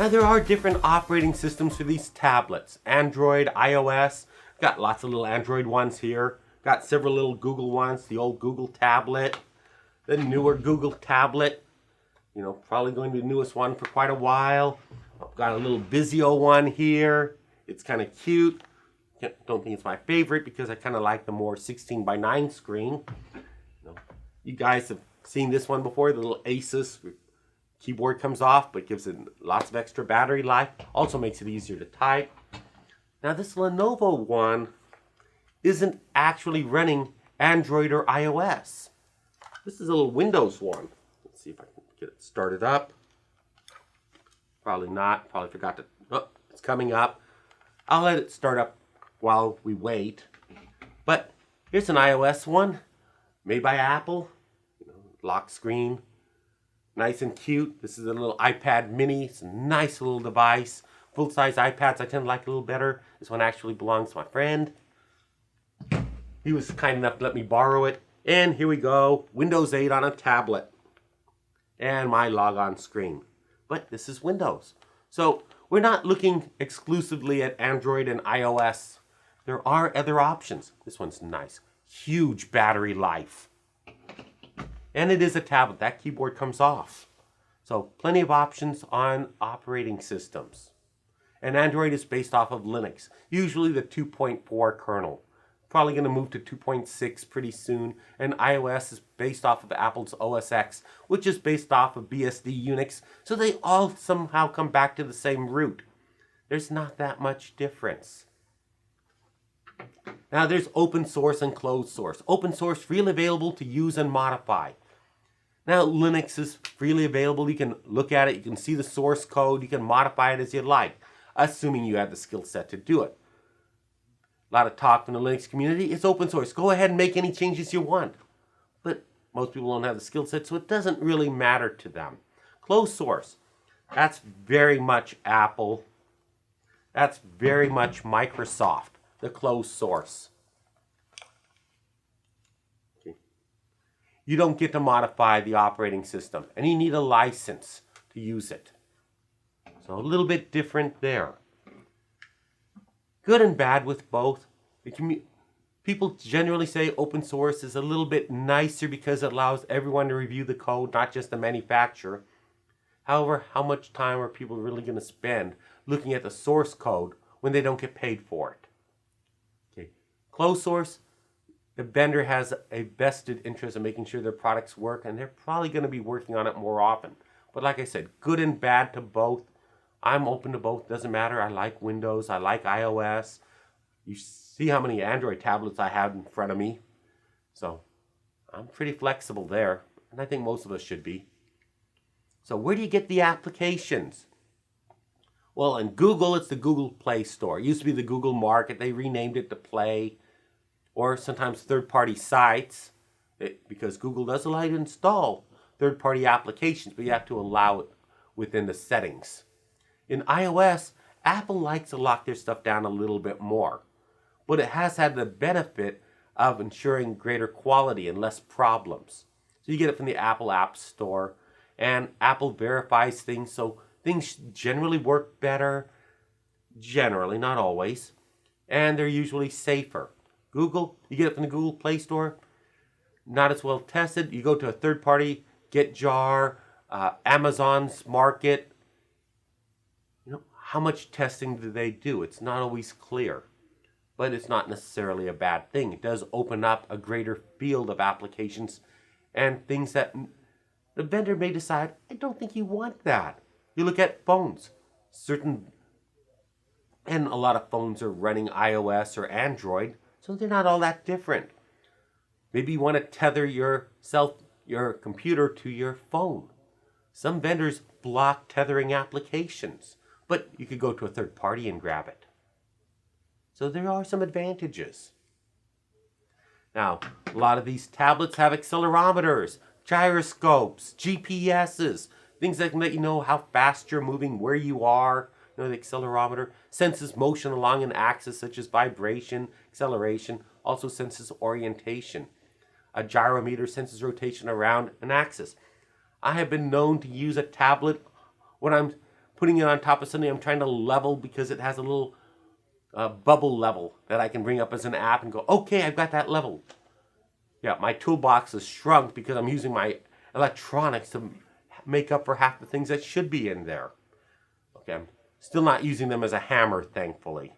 Now there are different operating systems for these tablets. Android, iOS, got lots of little Android ones here. Got several little Google ones, the old Google tablet, the newer Google tablet. You know, probably going to be the newest one for quite a while. I've got a little Vizio one here. It's kind of cute. Don't think it's my favorite because I kind of like the more 16:9 screen. You guys have seen this one before, the little Asus keyboard comes off, but gives it lots of extra battery life. Also makes it easier to type. Now this Lenovo one isn't actually running Android or iOS. This is a little Windows one. Let's see if I can get it started up. Probably not. Probably forgot to. Oh, it's coming up. I'll let it start up while we wait. But here's an iOS one made by Apple. Lock screen. Nice and cute. This is a little iPad mini. It's a nice little device. Full-size iPads I tend to like a little better. This one actually belongs to my friend. He was kind enough to let me borrow it. And here we go. Windows 8 on a tablet. And my logon screen. But this is Windows. So we're not looking exclusively at Android and iOS. There are other options. This one's nice. Huge battery life. And it is a tablet. That keyboard comes off. So plenty of options on operating systems. And Android is based off of Linux, usually the 2.4 kernel. Probably going to move to 2.6 pretty soon. And iOS is based off of Apple's OS X, which is based off of BSD Unix. So they all somehow come back to the same root. There's not that much difference. Now there's open source and closed source. Open source freely available to use and modify. Now Linux is freely available. You can look at it. You can see the source code. You can modify it as you like, assuming you have the skill set to do it. A lot of talk from the Linux community. It's open source. Go ahead and make any changes you want. But most people don't have the skill set, so it doesn't really matter to them. Closed source. That's very much Apple. That's very much Microsoft. The closed source. Okay. You don't get to modify the operating system, and you need a license to use it. So a little bit different there. Good and bad with both. People generally say open source is a little bit nicer because it allows everyone to review the code, not just the manufacturer. However, how much time are people really going to spend looking at the source code when they don't get paid for it? Closed source, the vendor has a vested interest in making sure their products work, and they're probably going to be working on it more often. But like I said, good and bad to both. I'm open to both. Doesn't matter. I like Windows. I like iOS. You see how many Android tablets I have in front of me. So I'm pretty flexible there, and I think most of us should be. So where do you get the applications? Well, in Google, it's the Google Play Store. It used to be the Google Market. They renamed it to Play. Or sometimes third-party sites, because Google does allow you to install third-party applications, but you have to allow it within the settings. In iOS, Apple likes to lock their stuff down a little bit more, but it has had the benefit of ensuring greater quality and less problems. So you get it from the Apple App Store, and Apple verifies things, so things generally work better, generally, not always, and they're usually safer. Google, you get it from the Google Play Store, not as well tested. You go to a third party, GetJar, Amazon's Market. You know, how much testing do they do? It's not always clear, but it's not necessarily a bad thing. It does open up a greater field of applications and things that the vendor may decide, I don't think you want that. You look at phones, and a lot of phones are running iOS or Android, so they're not all that different. Maybe you want to tether your computer to your phone. Some vendors block tethering applications, but you could go to a third party and grab it. So there are some advantages. Now, a lot of these tablets have accelerometers, gyroscopes, GPSs, things that can let you know how fast you're moving, where you are. You know, the accelerometer senses motion along an axis such as vibration, acceleration, also senses orientation. A gyrometer senses rotation around an axis. I have been known to use a tablet when I'm putting it on top of something I'm trying to level because it has a little bubble level that I can bring up as an app and go, okay, I've got that level. Yeah, my toolbox is shrunk because I'm using my electronics to make up for half the things that should be in there. Okay, I'm still not using them as a hammer, thankfully.